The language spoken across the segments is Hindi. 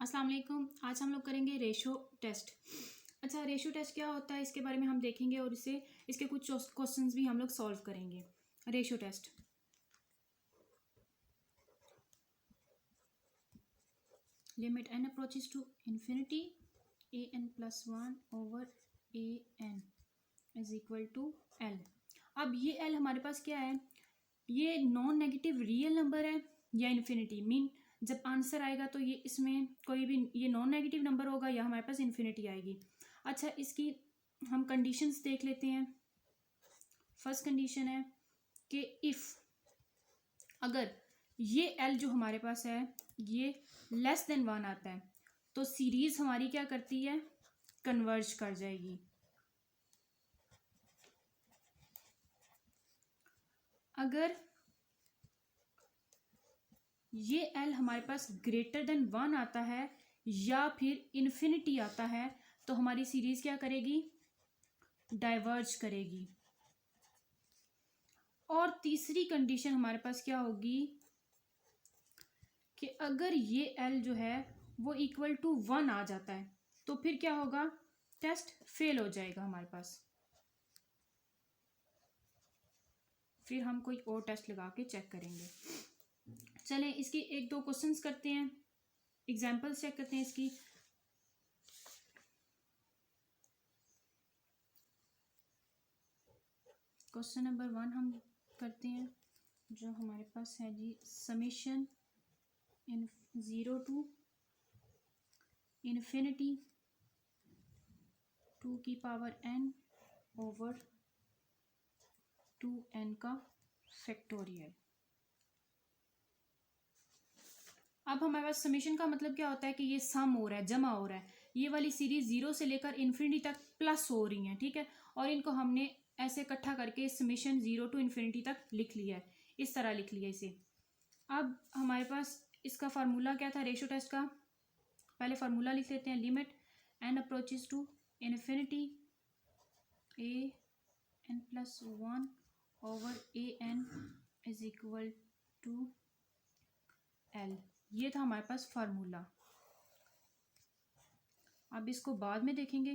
अस्सलाम वालेकुम। आज हम लोग करेंगे रेशो टेस्ट। अच्छा, रेशो टेस्ट क्या होता है इसके बारे में हम देखेंगे और इसके कुछ क्वेश्चंस भी हम लोग सॉल्व करेंगे। Ratio test, limit n approaches to infinity a n plus 1 over a n is equal to l। अब ये l हमारे पास क्या है? ये नॉन नेगेटिव रियल नंबर है या इन्फिनिटी। मीन जब आंसर आएगा तो ये इसमें कोई भी ये नॉन नेगेटिव नंबर होगा या हमारे पास इन्फिनिटी आएगी। अच्छा, इसकी हम कंडीशंस देख लेते हैं। फर्स्ट कंडीशन है कि इफ़ अगर ये एल जो हमारे पास है ये लेस देन 1 आता है तो सीरीज हमारी क्या करती है? कन्वर्ज कर जाएगी। अगर ये एल हमारे पास ग्रेटर देन 1 आता है या फिर इन्फिनिटी आता है तो हमारी सीरीज क्या करेगी? डाइवर्ज करेगी। और तीसरी कंडीशन हमारे पास क्या होगी कि अगर ये एल जो है वो इक्वल टू 1 आ जाता है तो फिर क्या होगा? टेस्ट फेल हो जाएगा हमारे पास। फिर हम कोई और टेस्ट लगा के चेक करेंगे। चलें, इसकी एक दो क्वेश्चंस करते हैं, एग्जांपल्स चेक करते हैं इसकी। क्वेश्चन नंबर 1 हम करते हैं जो हमारे पास है जी, समेशन इन 0 टू इन्फिनिटी 2 की पावर n ओवर 2n का फैक्टोरियल। अब हमारे पास समेशन का मतलब क्या होता है कि ये सम हो रहा है, जमा हो रहा है। ये वाली सीरीज 0 से लेकर इन्फिनिटी तक प्लस हो रही है, ठीक है। और इनको हमने ऐसे इकट्ठा करके समेशन 0 टू इन्फिनिटी तक लिख लिया है, इस तरह लिख लिया इसे। अब हमारे पास इसका फार्मूला क्या था रेशो टेस्ट का? पहले फार्मूला लिख लेते हैं। Limit n approaches to infinity a n plus 1 over a n is equal to l। ये था हमारे पास फार्मूला। अब इसको बाद में देखेंगे।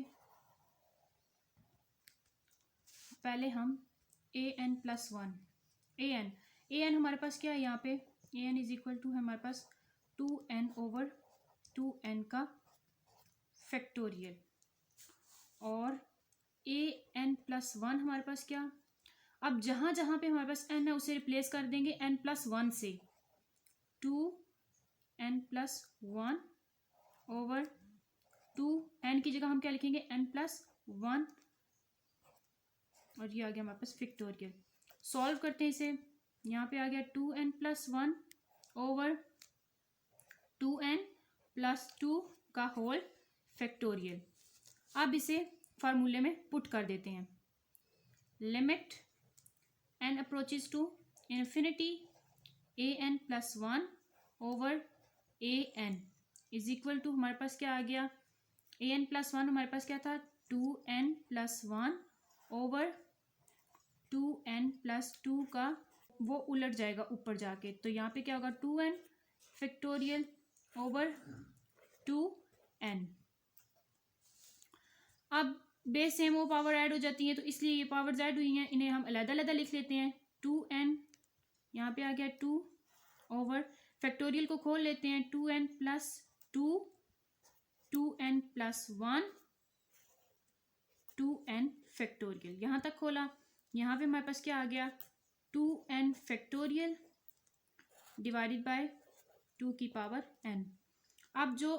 पहले हम a n plus 1 a n हमारे पास क्या है यहाँ पे? a n is equal to है हमारे पास 2n ओवर 2n का फैक्टोरियल। और a n प्लस 1 हमारे पास क्या? अब जहाँ जहाँ पे हमारे पास n है उसे रिप्लेस कर देंगे n प्लस 1 से। 2n प्लस 1 ओवर 2n की जगह हम क्या लिखेंगे? n प्लस 1 और ये आ गया हमारे पास फैक्टोरियल। सॉल्व करते हैं इसे। यहाँ पे आ गया 2n plus 1 over 2n plus 2 का होल फैक्टोरियल। अब इसे फार्मूले में पुट कर देते हैं। Limit n approaches to infinity a n plus 1 over a n is equal to हमारे पास क्या आ गया? a n प्लस 1 हमारे पास क्या था? 2n plus 1 over 2n plus 2 का वो उलट जाएगा ऊपर जाके, तो यहाँ पे क्या होगा? 2n factorial over 2n। अब बेस सेम हो, पावर ऐड हो जाती है तो इसलिए ये पावर्स ऐड हुई हैं, इन्हें हम अलग अलग लिख लेते हैं। 2n यहाँ पे आ गया 2 ओवर फैक्टोरियल को खोल लेते हैं। 2n plus 2 2n plus 1 2n factorial. यहाँ तक खोला। यहाँ पे हमारे पास क्या आ गया? 2n फैक्टोरियल डिवाइडेड बाय 2 की पावर n। अब जो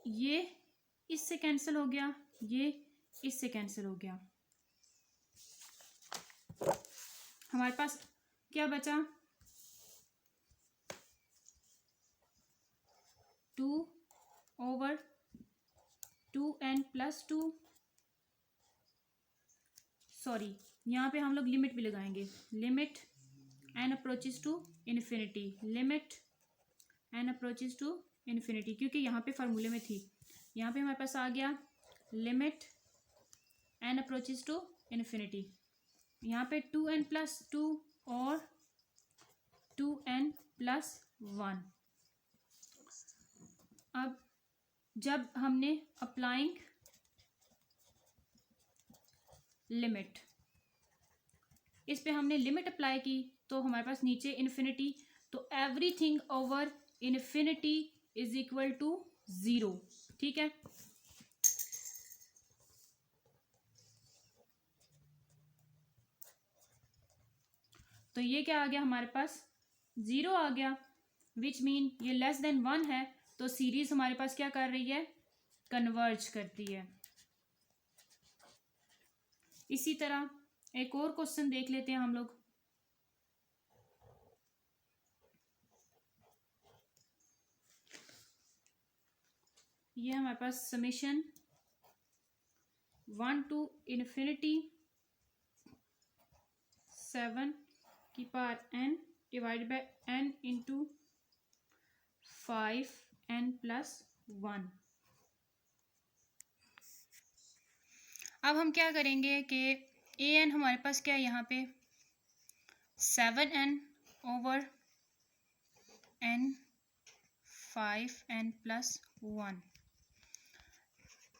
ये इससे कैंसिल हो गया, ये इससे कैंसिल हो गया, हमारे पास क्या बचा? 2 ओवर 2n प्लस 2। सॉरी, यहाँ पे हम लोग लिमिट भी लगाएंगे। Limit n approaches to infinity, limit n approaches to infinity, क्योंकि यहाँ पे फार्मूले में थी। यहाँ पे हमारे पास आ गया limit n approaches to infinity. यहाँ पे 2n प्लस 2 और 2n प्लस 1। अब जब हमने अप्लाइंग लिमिट, इस पे हमने लिमिट अप्लाई की तो हमारे पास नीचे इन्फिनिटी, तो everything over infinity is equal to 0, ठीक है। तो ये क्या आ गया हमारे पास, 0 आ गया, विच मीन ये लेस देन 1 है, तो सीरीज हमारे पास क्या कर रही है, कन्वर्ज करती है। इसी तरह एक और क्वेश्चन देख लेते हैं हम लोग। ये हमारे पास समेशन 1 टू इन्फिनिटी 7 की power n divide by n into 5n+1। अब हम क्या करेंगे कि an हमारे पास क्या है यहाँ पे 7n over n 5n+1,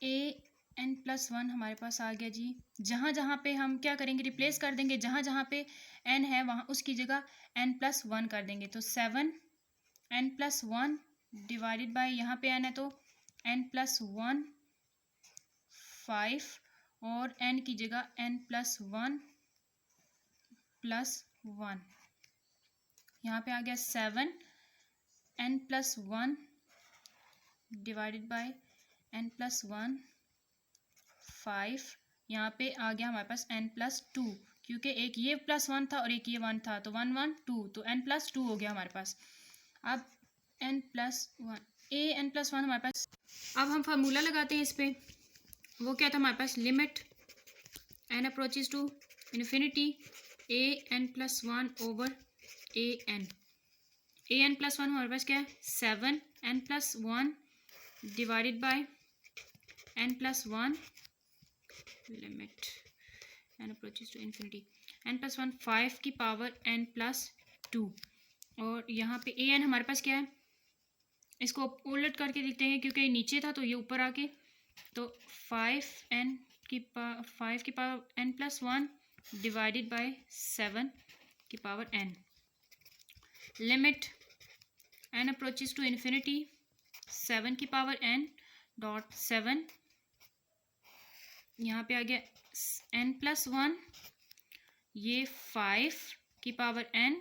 an+1 हमारे पास आ गया जी। जहाँ जहाँ पे हम क्या करेंगे, रिप्लेस कर देंगे, जहाँ जहाँ पे n है वहाँ उसकी जगह n+1 कर देंगे। तो 7n+1 डिवाइडेड बाय यहाँ पे n है तो n+1 5, और n की जगह n+1 +1, यहाँ पे आ गया 7n+1 डिवाइडेड बाय n+1 5, यहाँ पे आ गया हमारे पास n+2, क्योंकि एक ये +1 था और एक ये 1 था, तो 1 1 2, तो n+2 हो गया हमारे पास। अब n+1 n+1 हमारे पास, अब हम फार्मूला लगाते हैं इस पे। वो क्या था हमारे पास, limit n approaches to infinity an+1 over an+1 हमारे पास क्या है 7n+1 divided by n+1 limit n approaches to infinity n+1 5 की पावर n+2, और यहाँ पे an हमारे पास क्या है, इसको उलट करके देखते हैं क्योंकि नीचे था तो ये ऊपर आके, तो 5 की पावर n+1 डिवाइडेड बाय 7 की power n, limit n approaches to infinity 7 की पावर n डॉट 7, यहाँ पे आ गया n+1, ये 5 की पावर n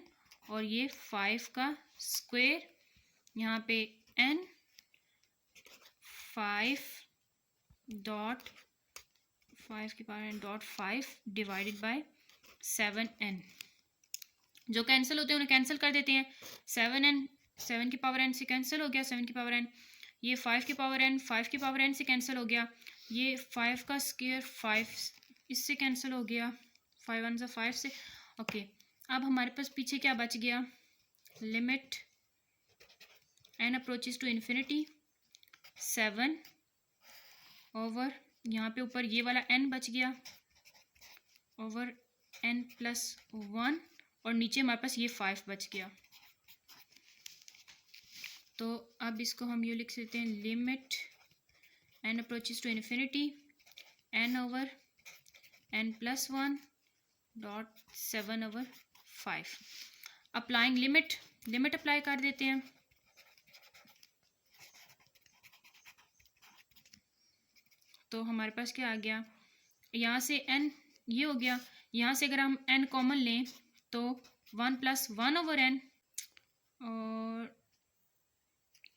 और ये 5 का स्क्वायर, यहाँ पे n 5 की power n dot 5 divided by 7n। जो कैंसिल होते हैं उन्हें कैंसिल कर देते हैं, 7 की पावर n से कैंसिल हो गया 7 की पावर n, ये 5 की पावर n 5 की पावर n से कैंसिल हो गया, ये 5 का स्क्वायर 5 इससे कैंसिल हो गया, 5 1 से 5 से, ओके। अब हमारे पास पीछे क्या बच गया, limit n approaches to infinity 7 over, यहाँ पे ऊपर ये वाला n बच गया ओवर n+1, और नीचे हमारे पास ये 5 बच गया। तो अब इसको हम ये लिख सकते हैं, limit n approaches to infinity n over n+1 dot 7 over 5। Applying limit apply कर देते हैं। तो हमारे पास क्या आ गया, यहाँ से n ये हो गया, यहाँ से अगर हम n कॉमन लें तो 1+1 ओवर n, और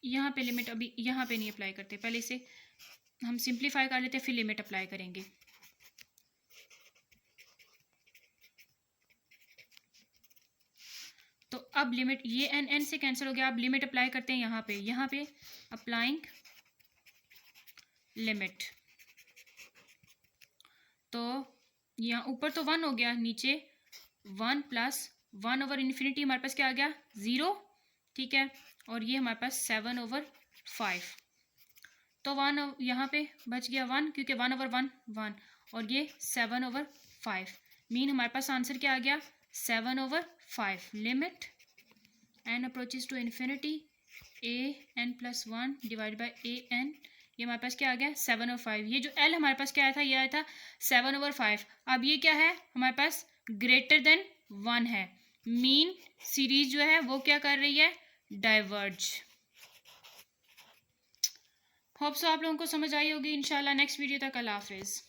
यहाँ पे लिमिट अभी यहाँ पे नहीं अप्लाई करते, पहले इसे हम सिंप्लीफाई कर लेते हैं फिर लिमिट अप्लाई करेंगे। तो अब लिमिट ये n से कैंसिल हो गया, अब लिमिट अप्लाई करते हैं यहाँ पे अप्लाइंग लिमिट, तो यहाँ ऊपर तो 1 हो गया, नीचे 1+1 ओवर इन्फिनिटी हमारे पास क्या आ गया 0, ठीक है, और ये हमारे पास 7 ओवर 5, तो 1 यहाँ पे बच गया 1 क्योंकि 1 ओवर 1 1, और ये 7 ओवर 5, मीन हमारे पास आंसर क्या आ गया 7 over 5। Limit n approaches to infinity an+1 divide by an, ये हमारे पास क्या आ गया 7/5। ये जो l हमारे पास क्या आया था, ये आया था 7/5। अब ये क्या है हमारे पास ग्रेटर देन 1 है, मीन सीरीज जो है वो क्या कर रही है, डाइवर्ज। होप सो आप लोगों को समझ आई होगी। इंशाल्लाह नेक्स्ट वीडियो तक अल्लाह हाफिज़।